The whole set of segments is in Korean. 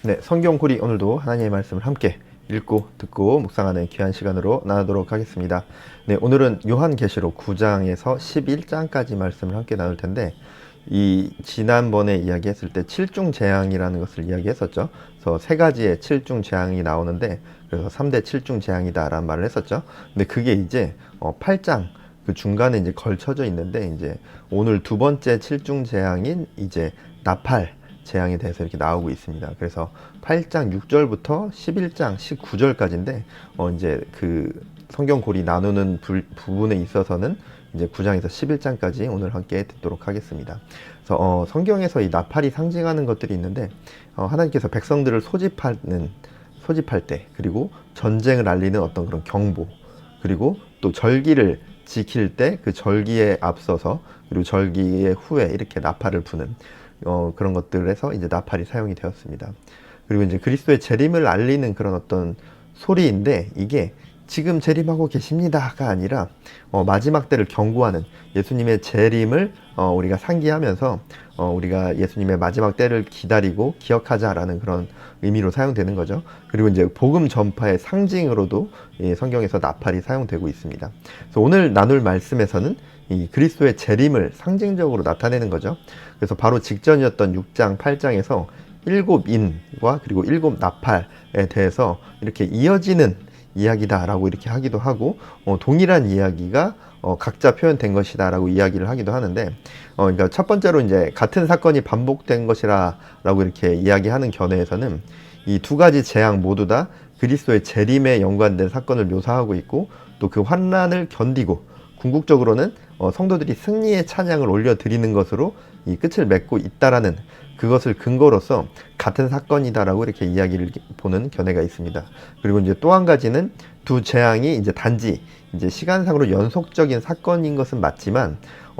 네, 성경고리 오늘도 하나님의 말씀을 함께 읽고 듣고 묵상하는 귀한 시간으로 나누도록 하겠습니다. 네, 오늘은 요한계시록 9장에서 11장까지 말씀을 함께 나눌 텐데, 이 지난번에 이야기했을 때 칠중재앙이라는 것을 이야기했었죠. 그래서 세 가지의 칠중재앙이 나오는데, 그래서 3대 칠중재앙이다 라는 말을 했었죠. 근데 그게 이제 8장 그 중간에 이제 걸쳐져 있는데, 이제 오늘 두 번째 칠중재앙인 이제 나팔 재앙에 대해서 이렇게 나오고 있습니다. 그래서 8장 6절부터 11장 19절까지인데, 이제 그 성경고리 나누는 부분에 있어서는 이제 9장에서 11장까지 오늘 함께 듣도록 하겠습니다. 그래서 성경에서 이 나팔이 상징하는 것들이 있는데, 하나님께서 백성들을 소집할 때, 그리고 전쟁을 알리는 어떤 그런 경보, 그리고 또 절기를 지킬 때 그 절기에 앞서서, 그리고 절기의 후에 이렇게 나팔을 부는 그런 것들에서 이제 나팔이 사용이 되었습니다. 그리고 이제 그리스도의 재림을 알리는 그런 어떤 소리인데, 이게 지금 재림하고 계십니다가 아니라 마지막 때를 경고하는, 예수님의 재림을 우리가 상기하면서 우리가 예수님의 마지막 때를 기다리고 기억하자라는 그런 의미로 사용되는 거죠. 그리고 이제 복음 전파의 상징으로도 성경에서 나팔이 사용되고 있습니다. 그래서 오늘 나눌 말씀에서는 이 그리스도의 재림을 상징적으로 나타내는 거죠. 그래서 바로 직전이었던 6장, 8장에서 일곱 인과 그리고 일곱 나팔에 대해서 이렇게 이어지는 이야기다라고 이렇게 하기도 하고, 동일한 이야기가 각자 표현된 것이다라고 이야기를 하기도 하는데, 그러니까 첫 번째로 이제 같은 사건이 반복된 것이라고 이렇게 이야기하는 견해에서는 이 두 가지 재앙 모두 다 그리스도의 재림에 연관된 사건을 묘사하고 있고, 또 그 환난을 견디고 궁극적으로는 성도들이 승리의 찬양을 올려드리는 것으로 이 끝을 맺고 있다라는 그것을 근거로서 같은 사건이다라고 이렇게 이야기를 보는 견해가 있습니다. 그리고 이제 또 한 가지는 두 재앙이 이제 단지 이제 시간상으로 연속적인 사건인 것은 맞지만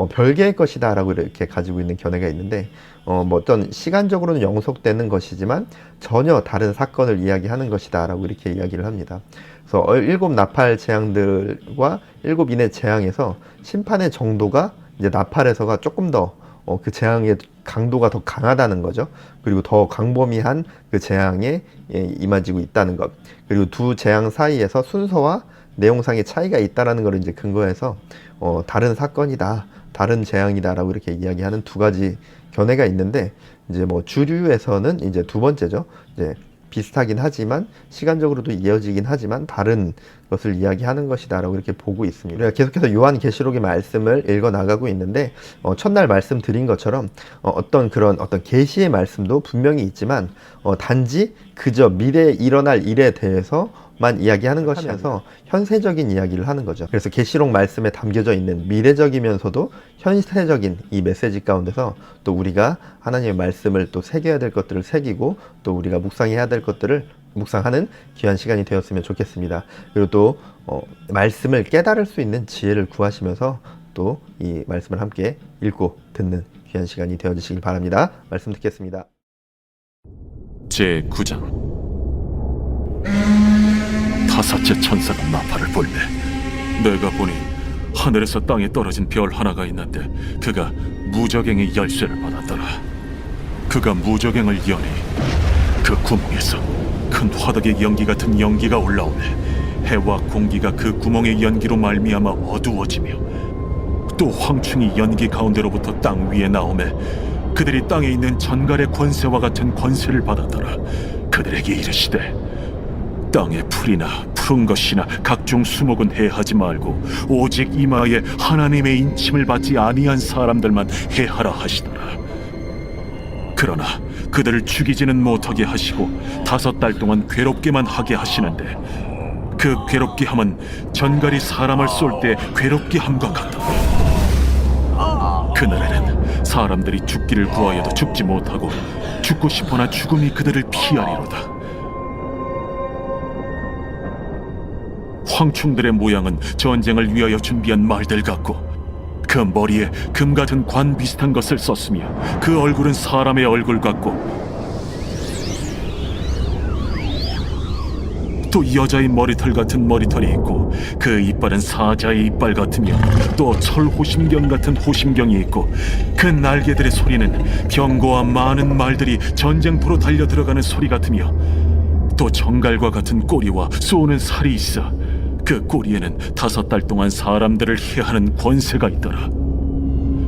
별개의 것이다라고 이렇게 가지고 있는 견해가 있는데, 뭐 어떤 시간적으로는 연속되는 것이지만 전혀 다른 사건을 이야기하는 것이다라고 이렇게 이야기를 합니다. 그래서 일곱 나팔 재앙들과 일곱 인의 재앙에서 심판의 정도가 이제 나팔에서가 조금 더 그 재앙의 강도가 더 강하다는 거죠. 그리고 더 광범위한 그 재앙에 임하지고 있다는 것. 그리고 두 재앙 사이에서 순서와 내용상의 차이가 있다라는 걸 이제 근거해서 다른 사건이다, 다른 재앙이다라고 이렇게 이야기하는 두 가지 견해가 있는데, 이제 뭐 주류에서는 이제 두 번째죠. 이제 비슷하긴 하지만 시간적으로도 이어지긴 하지만 다른 것을 이야기하는 것이다라고 이렇게 보고 있습니다. 우리가 계속해서 요한계시록의 말씀을 읽어 나가고 있는데, 첫날 말씀드린 것처럼 어떤 계시의 말씀도 분명히 있지만 단지 그저 미래에 일어날 일에 대해서만 이야기하는 것이면서 현세적인 이야기를 하는 거죠. 그래서 계시록 말씀에 담겨져 있는 미래적이면서도 현세적인 이 메시지 가운데서 또 우리가 하나님의 말씀을 또 새겨야 될 것들을 새기고, 또 우리가 묵상해야 될 것들을 묵상하는 귀한 시간이 되었으면 좋겠습니다. 그리고 또 말씀을 깨달을 수 있는 지혜를 구하시면서 또 이 말씀을 함께 읽고 듣는 귀한 시간이 되어주시길 바랍니다. 말씀 듣겠습니다. 제9장. 다섯째 천사가 나팔을 불매, 내가 보니 하늘에서 땅에 떨어진 별 하나가 있는데 그가 무저갱의 열쇠를 받았더라. 그가 무저갱을 여니 그 구멍에서 큰 화덕의 연기 같은 연기가 올라오매 해와 공기가 그 구멍의 연기로 말미암아 어두워지며, 또 황충이 연기 가운데로부터 땅 위에 나오매 그들이 땅에 있는 전갈의 권세와 같은 권세를 받았더라. 그들에게 이르시되, 땅의 풀이나 푸른 것이나 각종 수목은 해하지 말고 오직 이마에 하나님의 인침을 받지 아니한 사람들만 해하라 하시더라. 그러나 그들을 죽이지는 못하게 하시고 5달 동안 괴롭게만 하게 하시는데, 그 괴롭게 함은 전갈이 사람을 쏠 때 괴롭게 함과 같더라. 그날에는 사람들이 죽기를 구하여도 죽지 못하고 죽고 싶으나 죽음이 그들을 피하리로다. 황충들의 모양은 전쟁을 위하여 준비한 말들 같고, 그 머리에 금 같은 관 비슷한 것을 썼으며 그 얼굴은 사람의 얼굴 같고, 또 여자의 머리털 같은 머리털이 있고 그 이빨은 사자의 이빨 같으며 또 철호심경 같은 호심경이 있고 그 날개들의 소리는 병거와 많은 말들이 전쟁터로 달려 들어가는 소리 같으며 또 정갈과 같은 꼬리와 쏘는 살이 있어 그 꼬리에는 5달 동안 사람들을 해하는 권세가 있더라.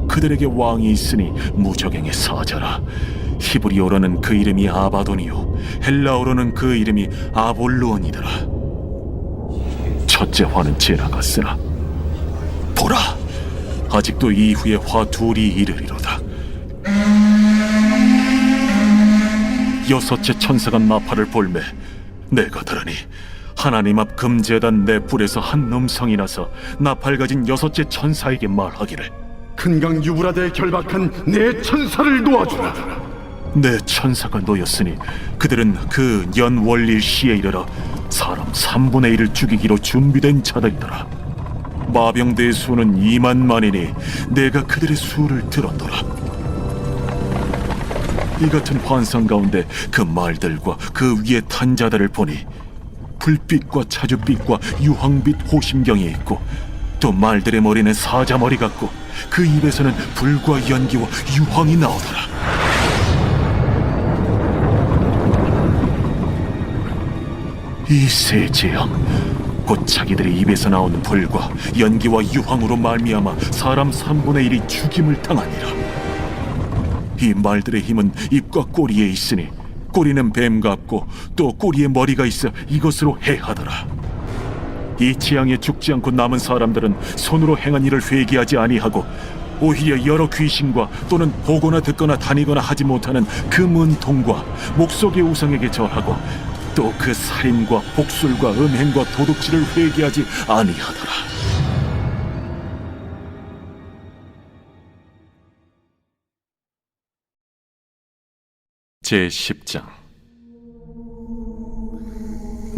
그들에게 왕이 있으니 무저갱의 사자라. 히브리어로는 그 이름이 아바돈이요 헬라어로는 그 이름이 아볼루온이더라. 첫째 화는 지나갔으나 보라, 아직도 이후에 화 둘이 이르리로다. 여섯째 천사가 나팔을 볼매 내가 들으니 하나님 앞 금제단 내 뿔에서 한 음성이 나서 나팔 가진 여섯째 천사에게 말하기를 큰 강 유브라데에 결박한 내 천사를 놓아주라. 내 천사가 놓였으니 그들은 그 연월일 시에 이르러 사람 3분의 1을 죽이기로 준비된 자들이더라. 마병대의 수는 2만만이니 내가 그들의 수를 들었더라. 이 같은 환상 가운데 그 말들과 그 위에 탄 자들을 보니 불빛과 자줏빛과 유황빛 호심경이 있고 또 말들의 머리는 사자 머리 같고 그 입에서는 불과 연기와 유황이 나오더라. 이 세 재앙 곧 자기들의 입에서 나오는 불과 연기와 유황으로 말미암아 사람 3분의 1이 죽임을 당하니라. 이 말들의 힘은 입과 꼬리에 있으니 꼬리는 뱀 같고 또 꼬리에 머리가 있어 이것으로 해하더라. 이 재앙에 죽지 않고 남은 사람들은 손으로 행한 일을 회개하지 아니하고 오히려 여러 귀신과 또는 보거나 듣거나 다니거나 하지 못하는 그 문통과 목석의 우상에게 절하고 또 그 살인과 복술과 음행과 도둑질을 회개하지 아니하더라. 제10장.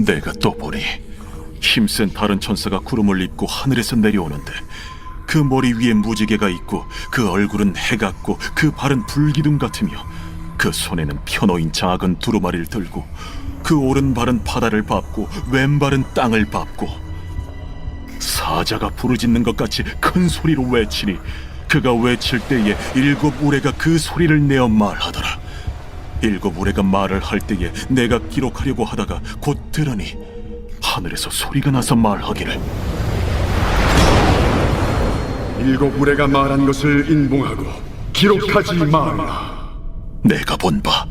내가 또 보니 힘센 다른 천사가 구름을 입고 하늘에서 내려오는데 그 머리 위에 무지개가 있고 그 얼굴은 해 같고 그 발은 불기둥 같으며 그 손에는 펴놓인 작은 두루마리를 들고 그 오른발은 바다를 밟고 왼발은 땅을 밟고 사자가 부르짖는 것 같이 큰 소리로 외치니 그가 외칠 때에 7 우레가 그 소리를 내어 말하더라. 7 우레가 말을 할 때에 내가 기록하려고 하다가 곧 들으니 하늘에서 소리가 나서 말하기를 7 우레가 말한 것을 인봉하고 기록하지 말라. 내가 본 바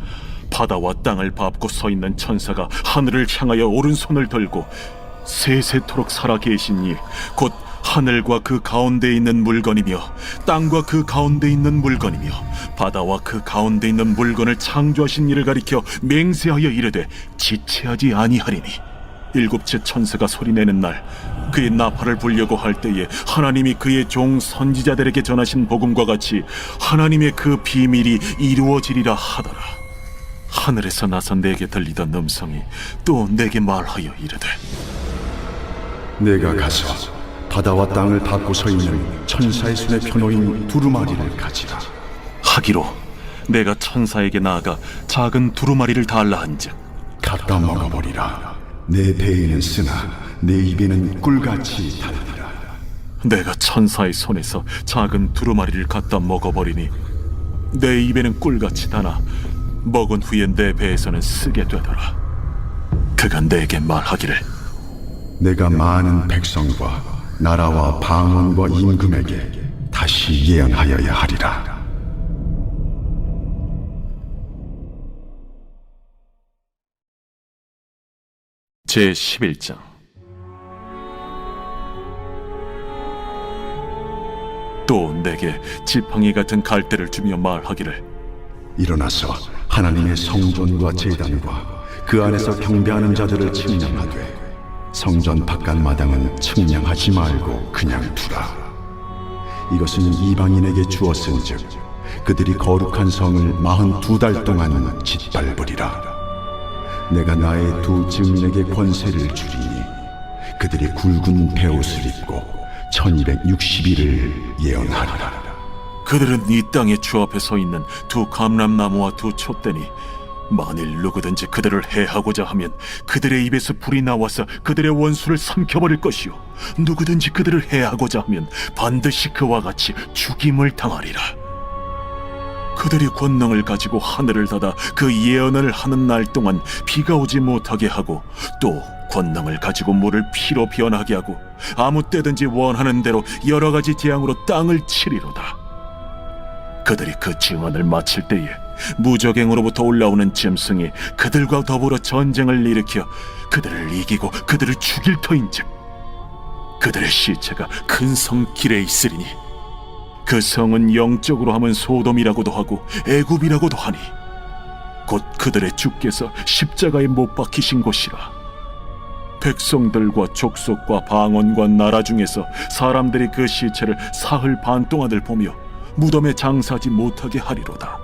바다와 땅을 밟고 서 있는 천사가 하늘을 향하여 오른손을 들고 세세토록 살아계신 이 곧 하늘과 그 가운데 있는 물건이며 땅과 그 가운데 있는 물건이며 바다와 그 가운데 있는 물건을 창조하신 이를 가리켜 맹세하여 이르되 지체하지 아니하리니 7째 천사가 소리내는 날 그의 나팔을 불려고 할 때에 하나님이 그의 종 선지자들에게 전하신 복음과 같이 하나님의 그 비밀이 이루어지리라 하더라. 하늘에서 나서 내게 들리던 음성이 또 내게 말하여 이르되 내가 가서 바다와 땅을 밟고 서 있는 천사의 손에 펴놓인 두루마리를 가지라. 하기로 내가 천사에게 나아가 작은 두루마리를 달라 한즉 갖다 먹어버리라. 내 배에는 쓰나 내 입에는 꿀같이 달리라. 내가 천사의 손에서 작은 두루마리를 갖다 먹어버리니 내 입에는 꿀같이 다나 먹은 후에 내 배에서는 쓰게 되더라. 그가 내게 말하기를 내가 많은 백성과 나라와 방언과 임금에게 다시 예언하여야 하리라. 제11장. 또 내게 지팡이 같은 갈대를 주며 말하기를 일어나서 하나님의 성전과 제단과 그 안에서 경배하는 자들을 측량하되 성전 바깥 마당은 측량하지 말고 그냥 두라. 이것은 이방인에게 주었은즉 그들이 거룩한 성을 42달 동안 짓밟으리라. 내가 나의 두 증인에게 권세를 주리니 그들이 굵은 베옷을 입고 1260일을 예언하리라. 그들은 이 땅의 주 앞에 서 있는 두 감람나무와 두 촛대니 만일 누구든지 그들을 해하고자 하면 그들의 입에서 불이 나와서 그들의 원수를 삼켜버릴 것이요 누구든지 그들을 해하고자 하면 반드시 그와 같이 죽임을 당하리라. 그들이 권능을 가지고 하늘을 닫아 그 예언을 하는 날 동안 비가 오지 못하게 하고 또 권능을 가지고 물을 피로 변하게 하고 아무 때든지 원하는 대로 여러 가지 재앙으로 땅을 치리로다. 그들이 그 증언을 마칠 때에 무적행으로부터 올라오는 짐승이 그들과 더불어 전쟁을 일으켜 그들을 이기고 그들을 죽일 터인즉 그들의 시체가 큰 성 길에 있으리니 그 성은 영적으로 하면 소돔이라고도 하고 애굽이라고도 하니 곧 그들의 주께서 십자가에 못 박히신 곳이라. 백성들과 족속과 방언과 나라 중에서 사람들이 그 시체를 사흘 반 동안을 보며 무덤에 장사하지 못하게 하리로다.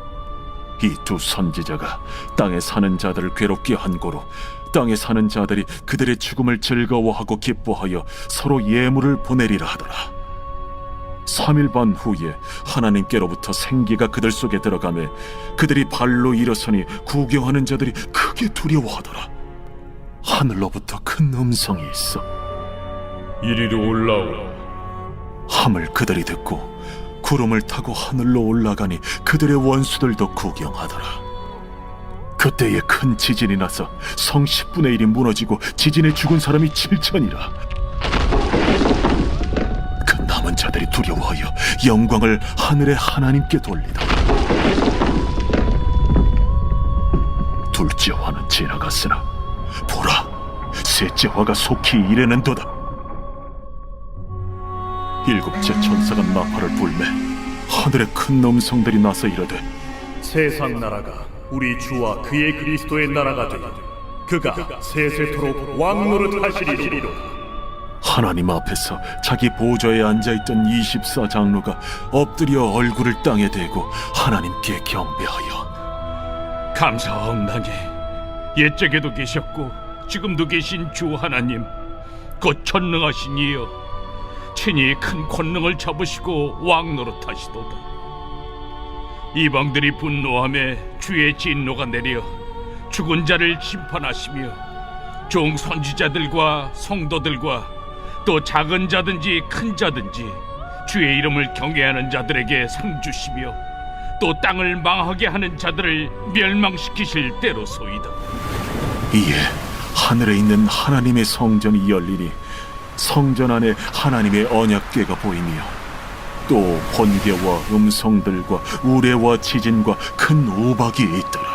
이 두 선지자가 땅에 사는 자들을 괴롭게 한 고로 땅에 사는 자들이 그들의 죽음을 즐거워하고 기뻐하여 서로 예물을 보내리라 하더라. 3일 반 후에 하나님께로부터 생기가 그들 속에 들어가매 그들이 발로 일어서니 구경하는 자들이 크게 두려워하더라. 하늘로부터 큰 음성이 있어 이리로 올라오라. 함을 그들이 듣고 구름을 타고 하늘로 올라가니 그들의 원수들도 구경하더라. 그때에 큰 지진이 나서 성 10분의 1이 무너지고 지진에 죽은 사람이 7천이라. 그 남은 자들이 두려워하여 영광을 하늘의 하나님께 돌리더라. 둘째 화는 지나갔으나 보라, 셋째 화가 속히 이르는도다. 일곱째 천사가 나팔을 불매 하늘에 큰 음성들이 나서 이르되 세상 나라가 우리 주와 그의 그리스도의 나라가 되니 그가 세세토록 왕노릇 하시리로다. 하나님 앞에서 자기 보좌에 앉아있던 24장로가 엎드려 얼굴을 땅에 대고 하나님께 경배하여 감사하옵나니 옛적에도 계셨고 지금도 계신 주 하나님 곧 전능하신 이여 친히 큰 권능을 잡으시고 왕노릇하시도다. 이방들이 분노하며 주의 진노가 내려 죽은 자를 심판하시며 종 선지자들과 성도들과 또 작은 자든지 큰 자든지 주의 이름을 경외하는 자들에게 상 주시며 또 땅을 망하게 하는 자들을 멸망시키실 때로소이다. 이에 하늘에 있는 하나님의 성전이 열리니 성전 안에 하나님의 언약궤가 보이며 또 번개와 음성들과 우레와 지진과 큰 우박이 있더라.